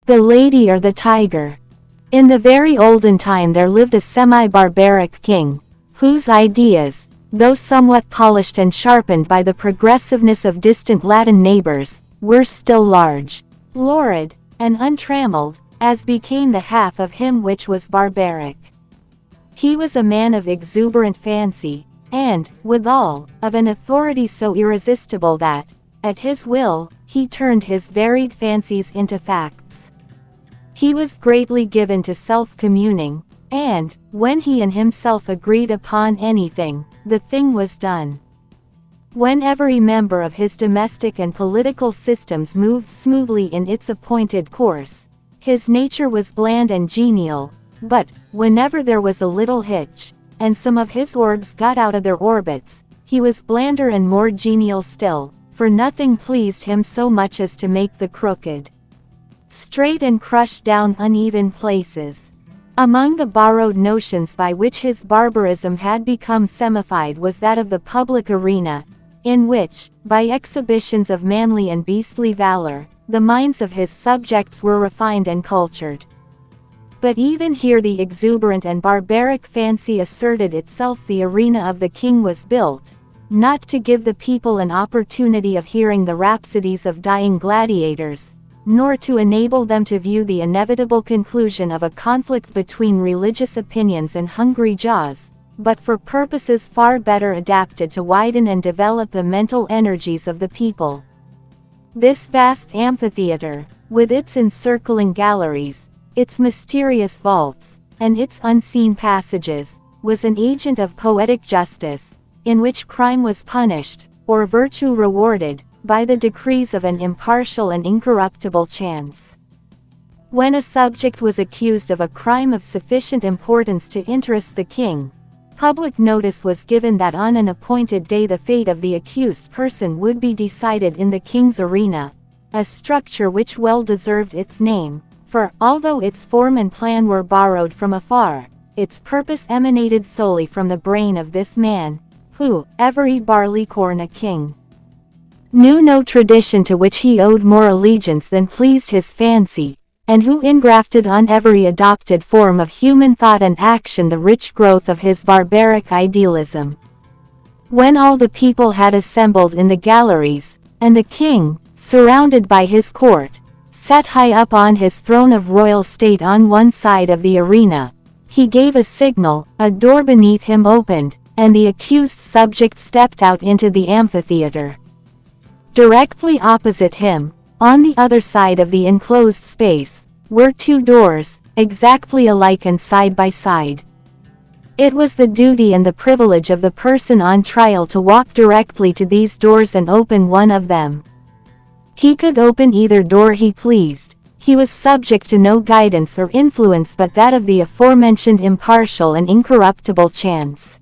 The lady or the tiger. In the very olden time there lived a semi-barbaric king, whose ideas, though somewhat polished and sharpened by the progressiveness of distant Latin neighbors, were still large, lurid, and untrammeled, as became the half of him which was barbaric. He was a man of exuberant fancy, and, withal, of an authority so irresistible that, at his will, he turned his varied fancies into facts. He was greatly given to self-communing, and, when he and himself agreed upon anything, the thing was done. When every member of his domestic and political systems moved smoothly in its appointed course, his nature was bland and genial, but, whenever there was a little hitch, and some of his orbs got out of their orbits, he was blander and more genial still, for nothing pleased him so much as to make the crooked straight and crush down uneven places. Among the borrowed notions by which his barbarism had become semified was that of the public arena, in which, by exhibitions of manly and beastly valor, the minds of his subjects were refined and cultured. But even here the exuberant and barbaric fancy asserted itself. The arena of the king was built, not to give the people an opportunity of hearing the rhapsodies of dying gladiators, nor to enable them to view the inevitable conclusion of a conflict between religious opinions and hungry jaws, but for purposes far better adapted to widen and develop the mental energies of the people. This vast amphitheater, with its encircling galleries, its mysterious vaults, and its unseen passages, was an agent of poetic justice, in which crime was punished, or virtue rewarded, by the decrees of an impartial and incorruptible chance. When a subject was accused of a crime of sufficient importance to interest the king, public notice was given that on an appointed day the fate of the accused person would be decided in the king's arena, a structure which well deserved its name, for, although its form and plan were borrowed from afar, its purpose emanated solely from the brain of this man, who, every barleycorn a king, knew no tradition to which he owed more allegiance than pleased his fancy, and who engrafted on every adopted form of human thought and action the rich growth of his barbaric idealism. When all the people had assembled in the galleries, and the king, surrounded by his court, sat high up on his throne of royal state on one side of the arena, he gave a signal, a door beneath him opened, and the accused subject stepped out into the amphitheater. Directly opposite him, on the other side of the enclosed space, were two doors, exactly alike and side by side. It was the duty and the privilege of the person on trial to walk directly to these doors and open one of them. He could open either door he pleased. He was subject to no guidance or influence but that of the aforementioned impartial and incorruptible chance.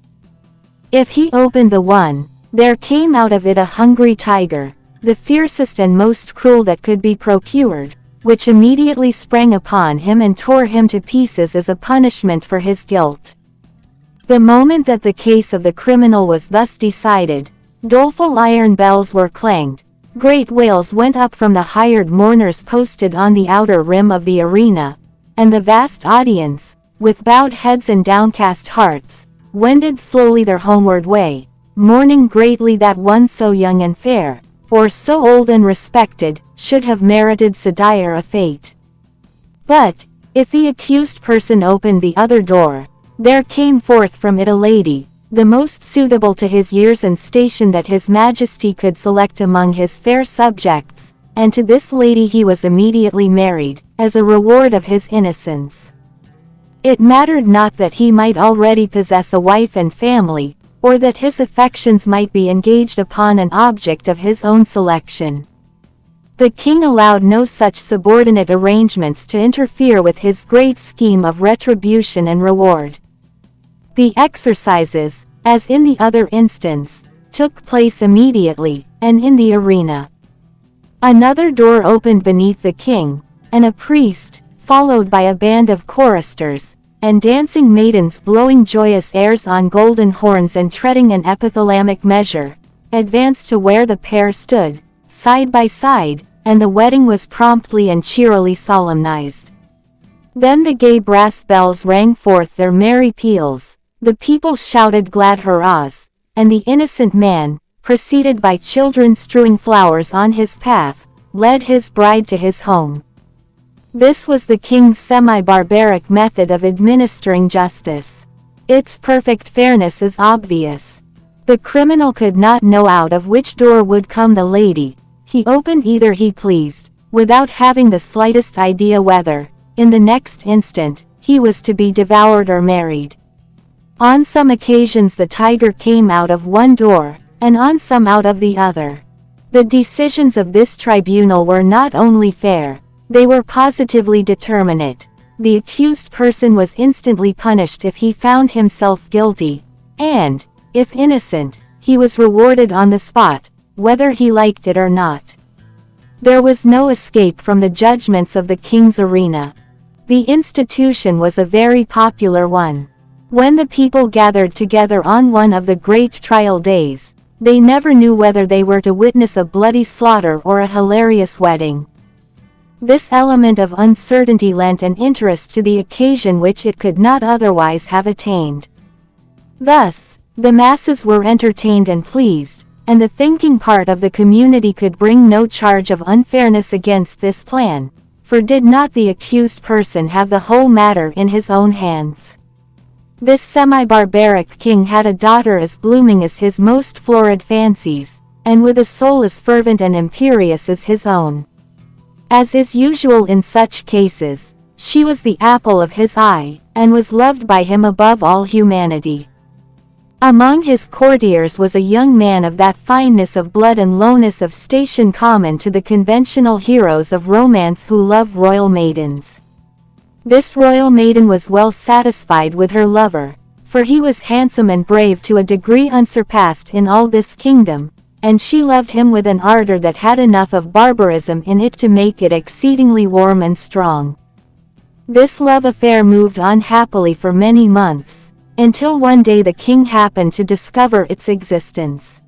If he opened the one, there came out of it a hungry tiger, the fiercest and most cruel that could be procured, which immediately sprang upon him and tore him to pieces as a punishment for his guilt. The moment that the case of the criminal was thus decided, doleful iron bells were clanged, great wails went up from the hired mourners posted on the outer rim of the arena, and the vast audience, with bowed heads and downcast hearts, wended slowly their homeward way, mourning greatly that one so young and fair, or so old and respected, should have merited so dire a fate. But, if the accused person opened the other door, there came forth from it a lady, the most suitable to his years and station that his majesty could select among his fair subjects, and to this lady he was immediately married, as a reward of his innocence. It mattered not that he might already possess a wife and family, or that his affections might be engaged upon an object of his own selection. The king allowed no such subordinate arrangements to interfere with his great scheme of retribution and reward. The exercises, as in the other instance, took place immediately, and in the arena. Another door opened beneath the king, and a priest, followed by a band of choristers, and dancing maidens blowing joyous airs on golden horns and treading an epithalamic measure, advanced to where the pair stood, side by side, and the wedding was promptly and cheerily solemnized. Then the gay brass bells rang forth their merry peals, the people shouted glad hurrahs, and the innocent man, preceded by children strewing flowers on his path, led his bride to his home. This was the king's semi-barbaric method of administering justice. Its perfect fairness is obvious. The criminal could not know out of which door would come the lady. He opened either he pleased, without having the slightest idea whether, in the next instant, he was to be devoured or married. On some occasions the tiger came out of one door, and on some out of the other. The decisions of this tribunal were not only fair, they were positively determinate. The accused person was instantly punished if he found himself guilty, and, if innocent, he was rewarded on the spot, whether he liked it or not. There was no escape from the judgments of the king's arena. The institution was a very popular one. When the people gathered together on one of the great trial days, they never knew whether they were to witness a bloody slaughter or a hilarious wedding. This element of uncertainty lent an interest to the occasion which it could not otherwise have attained. Thus, the masses were entertained and pleased, and the thinking part of the community could bring no charge of unfairness against this plan, for did not the accused person have the whole matter in his own hands? This semi-barbaric king had a daughter as blooming as his most florid fancies, and with a soul as fervent and imperious as his own. As is usual in such cases, she was the apple of his eye, and was loved by him above all humanity. Among his courtiers was a young man of that fineness of blood and lowness of station common to the conventional heroes of romance who love royal maidens. This royal maiden was well satisfied with her lover, for he was handsome and brave to a degree unsurpassed in all this kingdom, and she loved him with an ardor that had enough of barbarism in it to make it exceedingly warm and strong. This love affair moved on happily for many months, until one day the king happened to discover its existence.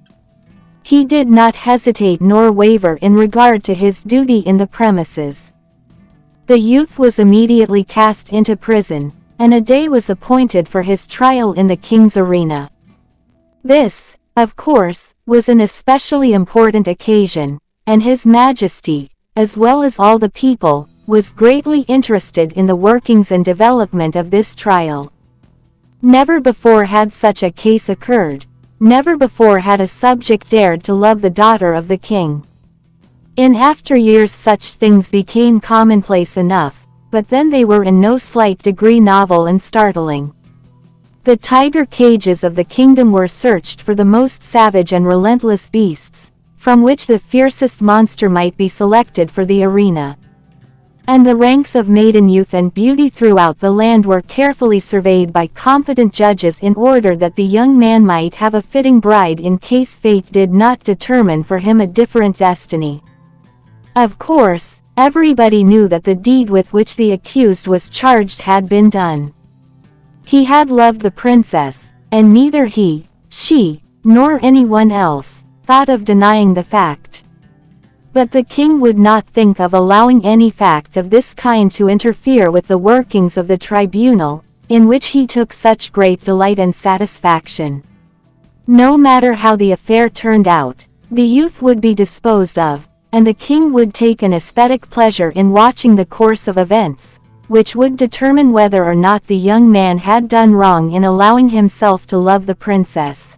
He did not hesitate nor waver in regard to his duty in the premises. The youth was immediately cast into prison, and a day was appointed for his trial in the king's arena. This, of course, was an especially important occasion, and His Majesty, as well as all the people, was greatly interested in the workings and development of this trial. Never before had such a case occurred. Never before had a subject dared to love the daughter of the king. In after years such things became commonplace enough, but then they were in no slight degree novel and startling. The tiger cages of the kingdom were searched for the most savage and relentless beasts, from which the fiercest monster might be selected for the arena. And the ranks of maiden youth and beauty throughout the land were carefully surveyed by competent judges in order that the young man might have a fitting bride in case fate did not determine for him a different destiny. Of course, everybody knew that the deed with which the accused was charged had been done. He had loved the princess, and neither he, she, nor anyone else, thought of denying the fact. But the king would not think of allowing any fact of this kind to interfere with the workings of the tribunal, in which he took such great delight and satisfaction. No matter how the affair turned out, the youth would be disposed of, and the king would take an aesthetic pleasure in watching the course of events, which would determine whether or not the young man had done wrong in allowing himself to love the princess.